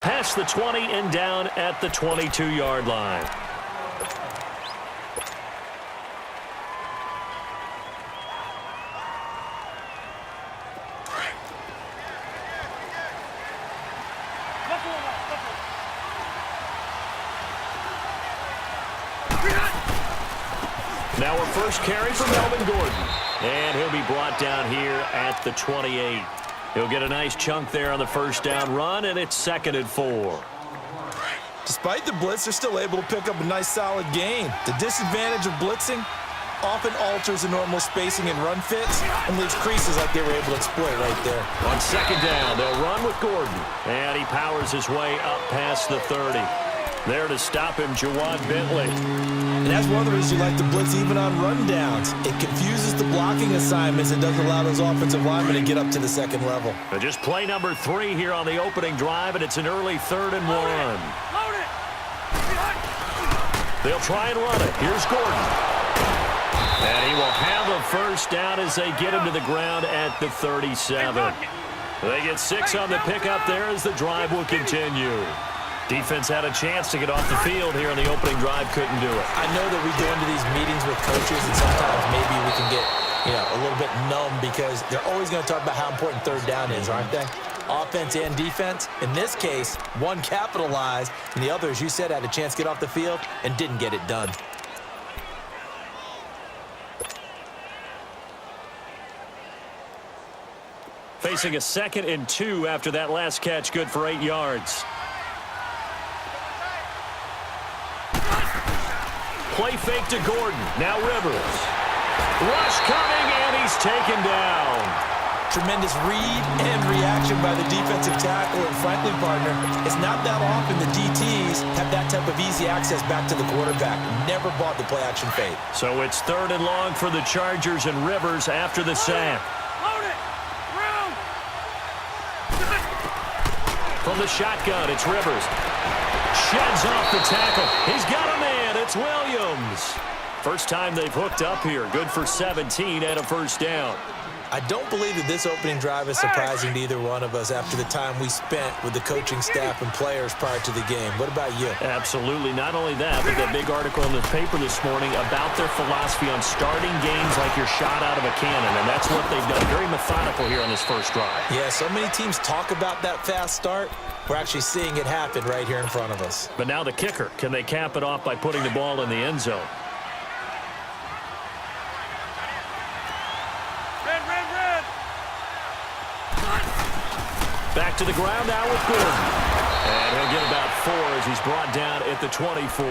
past the 20 and down at the 22-yard line. Now our first carry for Melvin Gordon. And he'll be brought down here at the 28. He'll get a nice chunk there on the first down run, and it's 2nd and 4. Despite the blitz, they're still able to pick up a nice solid gain. The disadvantage of blitzing often alters the normal spacing and run fits and leaves creases like they were able to exploit right there. On 2nd down, they'll run with Gordon. And he powers his way up past the 30. There to stop him, Jawad Bentley. And that's one of the reasons you like to blitz even on rundowns. It confuses the blocking assignments and doesn't allow those offensive linemen to get up to the second level. But just play number 3 here on the opening drive, and it's an early 3rd and 1. Load it. They'll try and run it. Here's Gordon. And he will have a first down as they get him to the ground at the 37. They get 6 on the pickup there as the drive will continue. Defense had a chance to get off the field here on the opening drive, couldn't do it. I know that we go into these meetings with coaches, and sometimes maybe we can get, a little bit numb because they're always going to talk about how important 3rd down is, aren't they? Offense and defense. In this case, one capitalized, and the other, as you said, had a chance to get off the field and didn't get it done. Facing a 2nd and 2 after that last catch, good for 8 yards. Play fake to Gordon. Now Rivers. Rush coming, and he's taken down. Tremendous read and reaction by the defensive tackle, and frankly, partner, it's not that often the DTs have that type of easy access back to the quarterback. Never bought the play-action fade. So it's 3rd and long for the Chargers, and Rivers after the sack. Load it. Room. From the shotgun, it's Rivers. Sheds off the tackle. He's got a man. It's Williams. First time they've hooked up here. Good for 17 and a first down. I don't believe that this opening drive is surprising to either one of us after the time we spent with the coaching staff and players prior to the game. What about you? Absolutely. Not only that, but that big article in the paper this morning about their philosophy on starting games like you're shot out of a cannon, and that's what they've done. Very methodical here on this first drive. Yeah, so many teams talk about that fast start. We're actually seeing it happen right here in front of us. But now the kicker. Can they cap it off by putting the ball in the end zone? Back to the ground now with Gordon. And he'll get about 4 as he's brought down at the 24.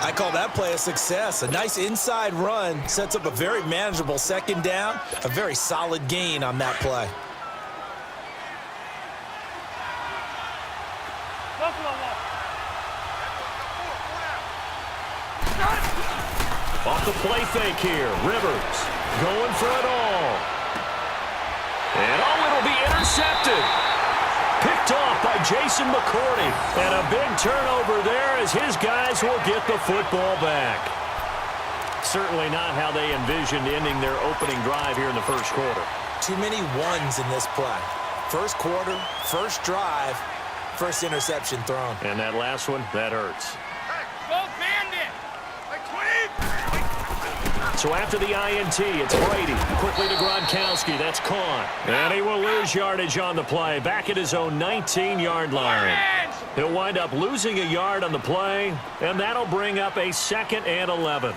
I call that play a success. A nice inside run sets up a very manageable 2nd down. A very solid gain on that play. Off the play fake here. Rivers going for it all. And it'll be intercepted. Picked off by Jason McCourty. And a big turnover there as his guys will get the football back. Certainly not how they envisioned ending their opening drive here in the first quarter. Too many ones in this play. First quarter, first drive, first interception thrown. And that last one, that hurts. So after the INT, it's Brady. Quickly to Gronkowski. That's caught. And he will lose yardage on the play. Back at his own 19-yard line. He'll wind up losing a yard on the play, and that'll bring up a 2nd and 11.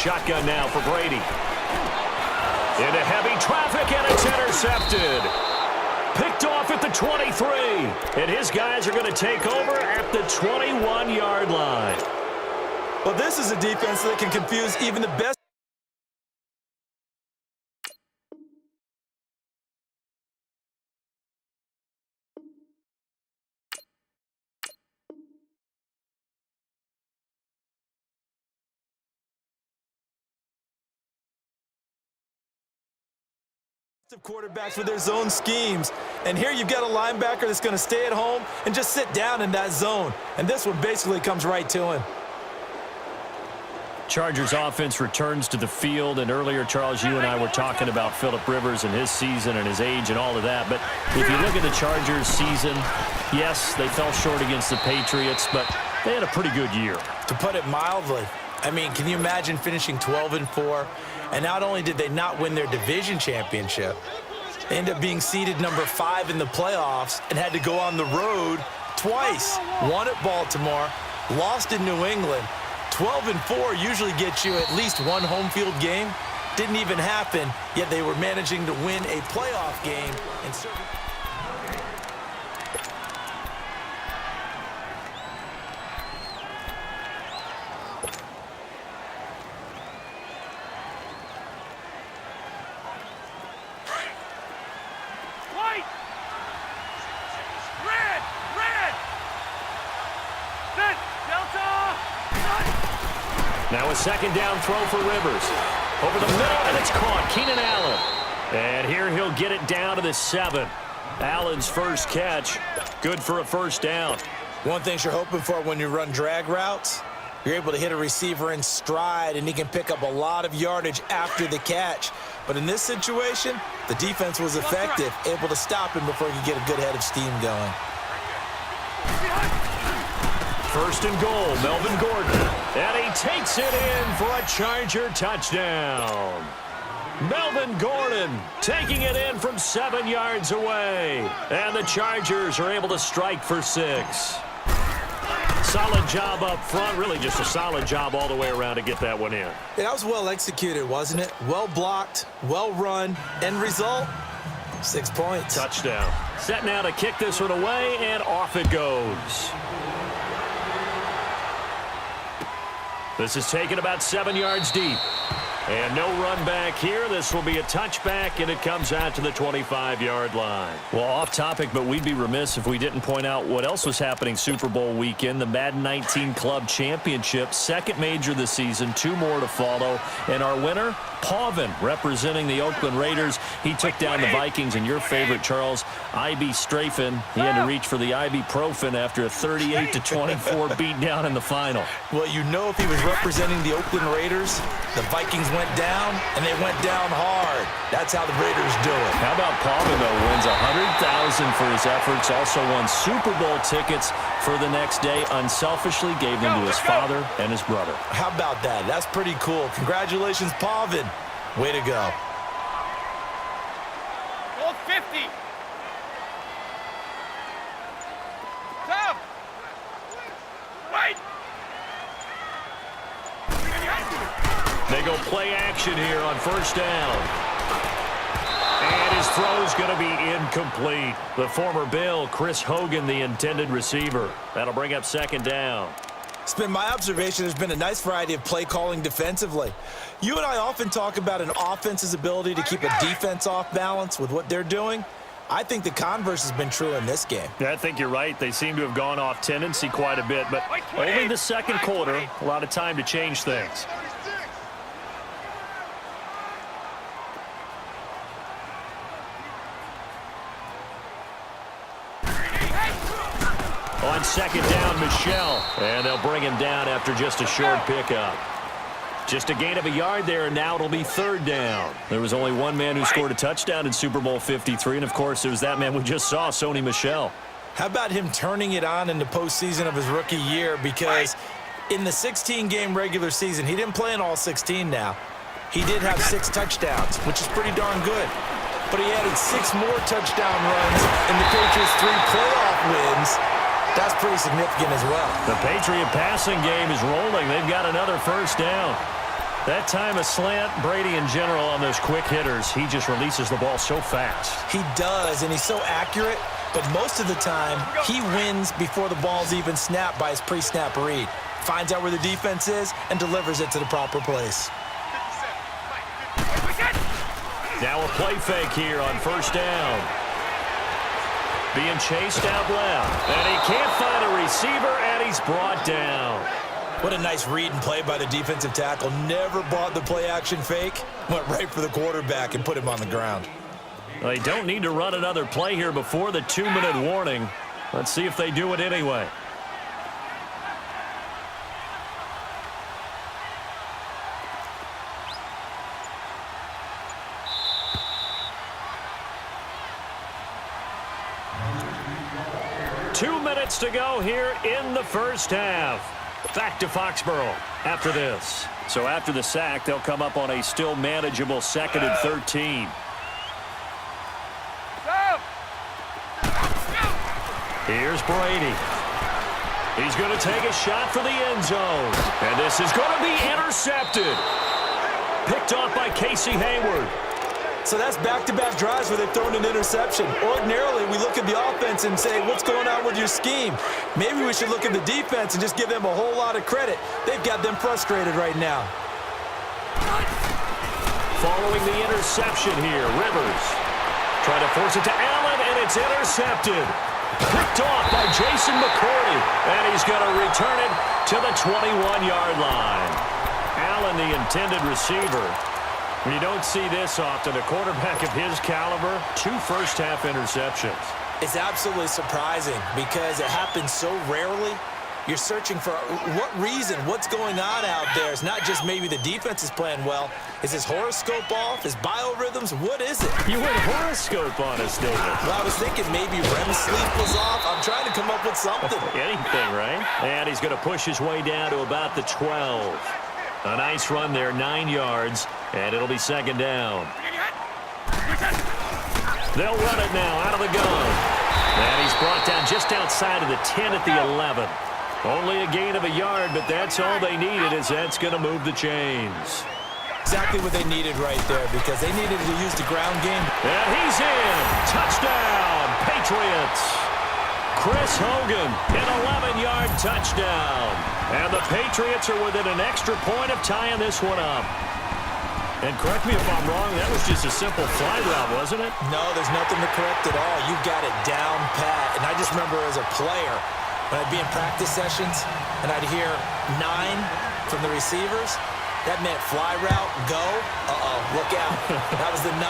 Shotgun now for Brady. Into heavy traffic, and it's intercepted. Picked off at the 23. And his guys are going to take over at the 21-yard line. Well, this is a defense that can confuse even the best. aggressive quarterbacks with their zone schemes. And here you've got a linebacker that's going to stay at home and just sit down in that zone. And this one basically comes right to him. Chargers offense returns to the field, and earlier, Charles, you and I were talking about Phillip Rivers and his season and his age and all of that. But if you look at the Chargers season, yes, they fell short against the Patriots, but they had a pretty good year. To put it mildly, I mean, can you imagine finishing 12-4? And not only did they not win their division championship, they ended up being seeded number 5 in the playoffs and had to go on the road twice. Won at Baltimore, lost in New England. 12-4 usually gets you at least one home field game. Didn't even happen, yet they were managing to win a playoff game. And White! Red! Red! Set! Delta! Set! Now a second down throw for Rivers. Over the middle, and it's caught. Keenan Allen. And here he'll get it down to the 7. Allen's first catch. Good for a first down. one thing you're hoping for when you run drag routes, you're able to hit a receiver in stride, and he can pick up a lot of yardage after the catch. But in this situation, the defense was effective, able to stop him before he could get a good head of steam going. First and goal, Melvin Gordon. And he takes it in for a Charger touchdown. Melvin Gordon taking it in from 7 yards away. And the Chargers are able to strike for 6. Solid job up front, really just a solid job all the way around to get that one in. Yeah, that was well executed, wasn't it? Well blocked, well run, end result, 6 points. Touchdown. Set now to kick this one away, and off it goes. This is taken about 7 yards deep. And no run back here. This will be a touchback, and it comes out to the 25-yard line. Well, off topic, but we'd be remiss if we didn't point out what else was happening Super Bowl weekend. The Madden 19 Club Championship, second major of the season, 2 more to follow. And our winner, Pauvin, representing the Oakland Raiders. He took down the Vikings, and your favorite, Charles, IB Strafen. He had to reach for the ibuprofen after a 38-24 beatdown in the final. Well, you know, if he was representing the Oakland Raiders, the Vikings went down, and they went down hard. That's how the Raiders do it. How about Pauvin, though, wins $100,000 for his efforts, also won Super Bowl tickets for the next day, unselfishly gave them to his father and his brother. How about that? That's pretty cool. Congratulations, Pauvin. Way to go. Goal 50! Stop! Wait! They go play action here on first down. And his throw's going to be incomplete. The former Bill, Chris Hogan, the intended receiver. That'll bring up second down. It's been my observation there's been a nice variety of play calling defensively. You and I often talk about an offense's ability to keep a defense off balance with what they're doing. I think the converse has been true in this game. Yeah, I think you're right. They seem to have gone off tendency quite a bit, but only the second quarter, a lot of time to change things. On second down, Michel. And they'll bring him down after just a short pickup. Just a gain of a yard there, and now it'll be third down. There was only one man who scored a touchdown in Super Bowl 53, and, of course, it was that man we just saw, Sony Michel. How about him turning it on in the postseason of his rookie year? Because in the 16-game regular season, he didn't play in all 16 now. He did have 6 touchdowns, which is pretty darn good. But he added 6 more touchdown runs in the Patriots' 3 playoff wins. That's pretty significant as well. The Patriot passing game is rolling. They've got another first down. That time a slant. Brady in general on those quick hitters. He just releases the ball so fast. He does, and he's so accurate. But most of the time, he wins before the ball's even snapped by his pre-snap read. Finds out where the defense is and delivers it to the proper place. Now a play fake here on first down. Being chased out left. And he can't find a receiver, and he's brought down. What a nice read and play by the defensive tackle. Never bought the play-action fake. Went right for the quarterback and put him on the ground. They don't need to run another play here before the 2-minute warning. Let's see if they do it anyway. Two minutes to go here in the first half. Back to Foxborough after this. So after the sack, they'll come up on a still manageable 2nd and 13. Here's Brady. He's going to take a shot for the end zone. And this is going to be intercepted. Picked off by Casey Hayward. So that's back-to-back drives where they've thrown an interception. Ordinarily, we look at the offense and say, what's going on with your scheme? Maybe we should look at the defense and just give them a whole lot of credit. They've got them frustrated right now. Following the interception here, Rivers trying to force it to Allen, and it's intercepted. Picked off by Jason McCourty, and he's going to return it to the 21-yard line. Allen, the intended receiver. You don't see this often. A quarterback of his caliber, 2 first-half interceptions. It's absolutely surprising because it happens so rarely. You're searching for what reason, what's going on out there. It's not just maybe the defense is playing well. Is his horoscope off? His biorhythms? What is it? You went horoscope on us, David. Well, I was thinking maybe REM sleep was off. I'm trying to come up with something. Anything, right? And he's going to push his way down to about the 12. A nice run there, 9 yards, and it'll be 2nd down. They'll run it now out of the gun. And he's brought down just outside of the 10 at the 11. Only a gain of a yard, but that's all they needed, as that's going to move the chains. Exactly what they needed right there, because they needed to use the ground game. And he's in. Touchdown, Patriots. Chris Hogan, an 11-yard touchdown. And the Patriots are within an extra point of tying this one up. And correct me if I'm wrong, that was just a simple fly route, wasn't it? No, there's nothing to correct at all. You got it down pat. And I just remember as a player, when I'd be in practice sessions and I'd hear 9 from the receivers, that meant fly route, go, look out. That was the 9,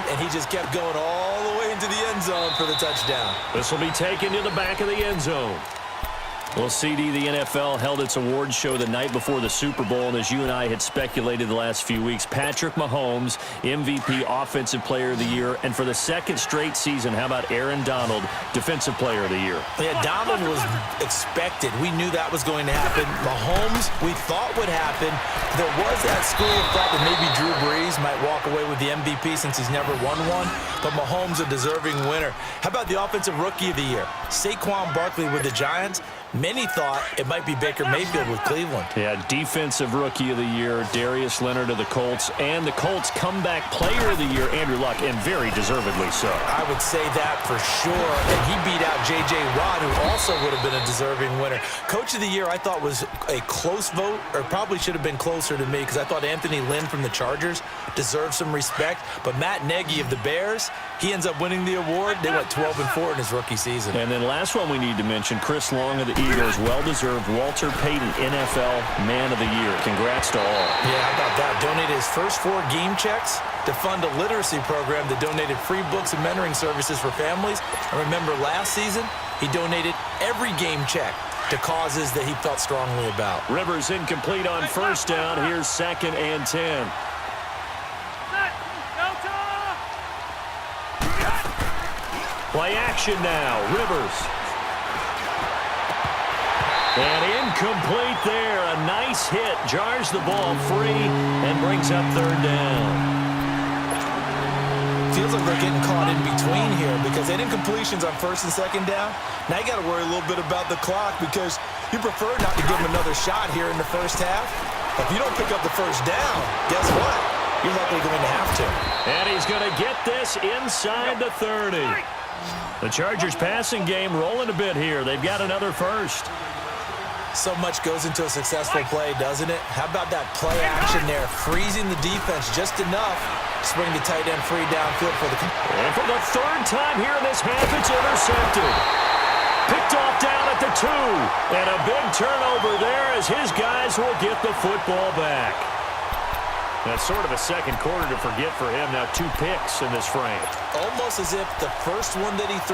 and he just kept going all the way into the end zone for the touchdown. This will be taken to the back of the end zone. Well, CD, the NFL held its awards show the night before the Super Bowl, and as you and I had speculated the last few weeks, Patrick Mahomes, MVP, Offensive Player of the Year, and for the 2nd straight season, how about Aaron Donald, Defensive Player of the Year? Yeah, Donald was expected. We knew that was going to happen. Mahomes, we thought would happen. There was that school of thought that maybe Drew Brees might walk away with the MVP since he's never won one, but Mahomes a deserving winner. How about the Offensive Rookie of the Year? Saquon Barkley with the Giants. Many thought it might be Baker Mayfield with Cleveland. Yeah, Defensive Rookie of the Year, Darius Leonard of the Colts, and the Colts Comeback Player of the Year, Andrew Luck, and very deservedly so. I would say that for sure, and he beat out J.J. Watt, who also would have been a deserving winner. Coach of the Year, I thought was a close vote, or probably should have been closer to me, because I thought Anthony Lynn from the Chargers deserved some respect, but Matt Nagy of the Bears, he ends up winning the award. They went 12-4 in his rookie season. And then last one we need to mention, Chris Long of the Eagles, well-deserved Walter Payton NFL Man of the Year. Congrats to all. Yeah, how about that? Donated his first 4 game checks to fund a literacy program that donated free books and mentoring services for families. And remember last season, he donated every game check to causes that he felt strongly about. Rivers incomplete on 1st down. Here's 2nd and 10. Play action now. Rivers. And incomplete there. A nice hit. Jars the ball free and brings up 3rd down. Feels like they're getting caught in between here because they did completions on 1st and 2nd down. Now you got to worry a little bit about the clock because you prefer not to give them another shot here in the first half. If you don't pick up the 1st down, guess what? You're likely going to have to. And he's going to get this inside the 30. The Chargers passing game rolling a bit here. They've got another 1st. So much goes into a successful play, doesn't it? How about that play action there? Freezing the defense just enough to bring the tight end free downfield for the... And for the 3rd time here in this half, it's intercepted. Picked off down at the 2. And a big turnover there as his guys will get the football back. That's sort of a second quarter to forget for him. Now 2 picks in this frame. Almost as if the first one that he threw